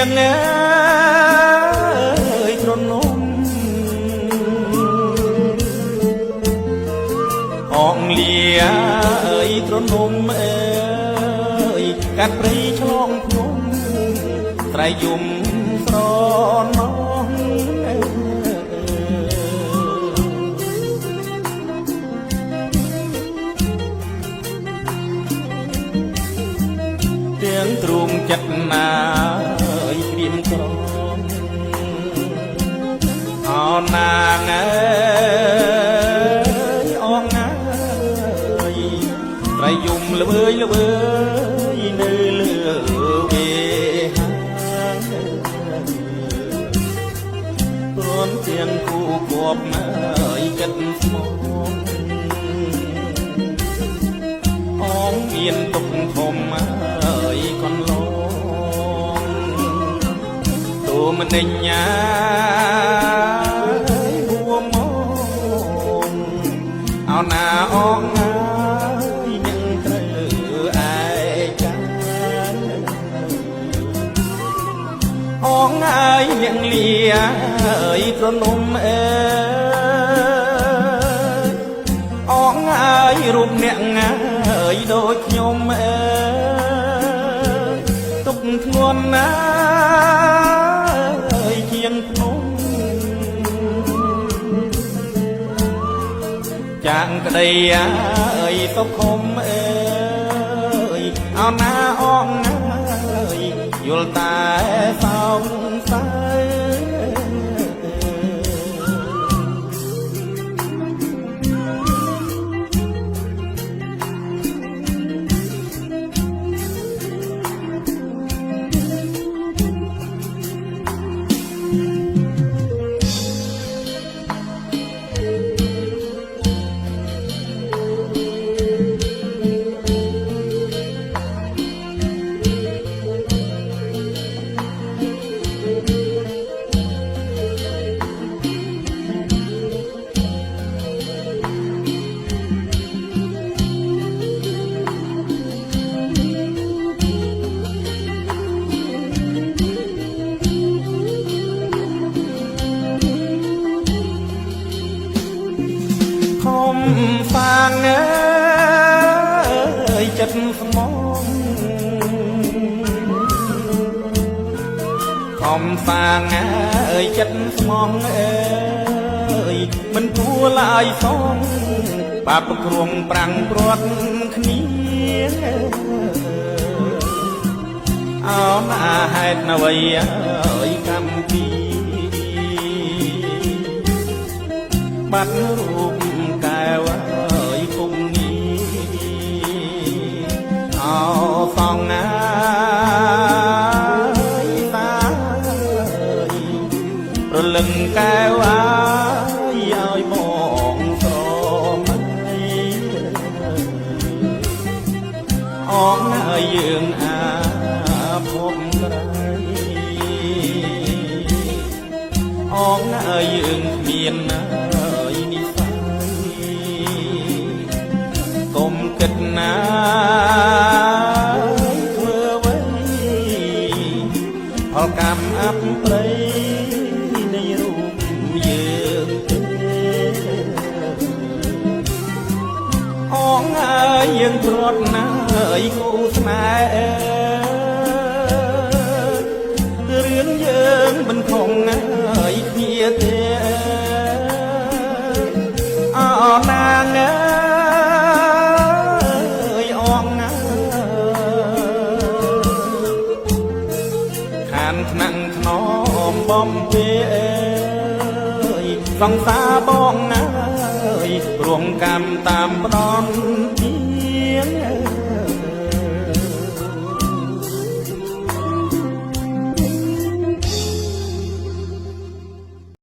ងអើយទ្រនំអងលាអើយទ្រនំអើយកាត់ព្រៃឆ្លងភ្នំត្រៃយំស្រណងទាំងទ្រូងចិត្តណាយក្រៀមក្រំអោណាងអើយអងអើយត្រៃយំល្វើយល្វើយនៅលើវាហាងព្រមទាំងគូគប់អើយចិត្តស្មោះអងមានទុកធំអើយកន្លងទូមិនដេញញាហួមកអោណាអងអើយនឹងត្រូវឯកាអងអើយនឹងលាអើយប្រនំអើយអងអើយរូបអ្នកងាយដូចខ្ញុំអើយទុកធ្ងន់ណាស់ជាងភ្នំចាងក្តីអើយទុកខំអើយអោណាអងអើយយល់តែសោកសៅសាងអើយចិត្តស្មងខំសាងអើយចិត្តស្មងអើយមិនគួរឡើយសងបាបគ្រងប្រាំងព្រាត់គ្នាអោណាហេតុអ្វីអើយកម្មពីបាត់រូបកែវអើយពុំងីអោសងអើយតាយប្រលឹងកែវអើយឲ្យបងស្រមៃអងអើយយើងអាភពក្រៃអងអើយយើងមានគិតណាធ្វើអ្វីផលកម្មអបព្រៃនៃរូបយើងទេអងអើយយើងព្រាត់ណាស់គូស្នេហ៍រឿងយើងមិនខំអើយគ្នាទេអោណាងថ្នាក់ថ្នមបំពេអើយសង្សារបងអើយរងកម្មតាមផ្ដន់ជា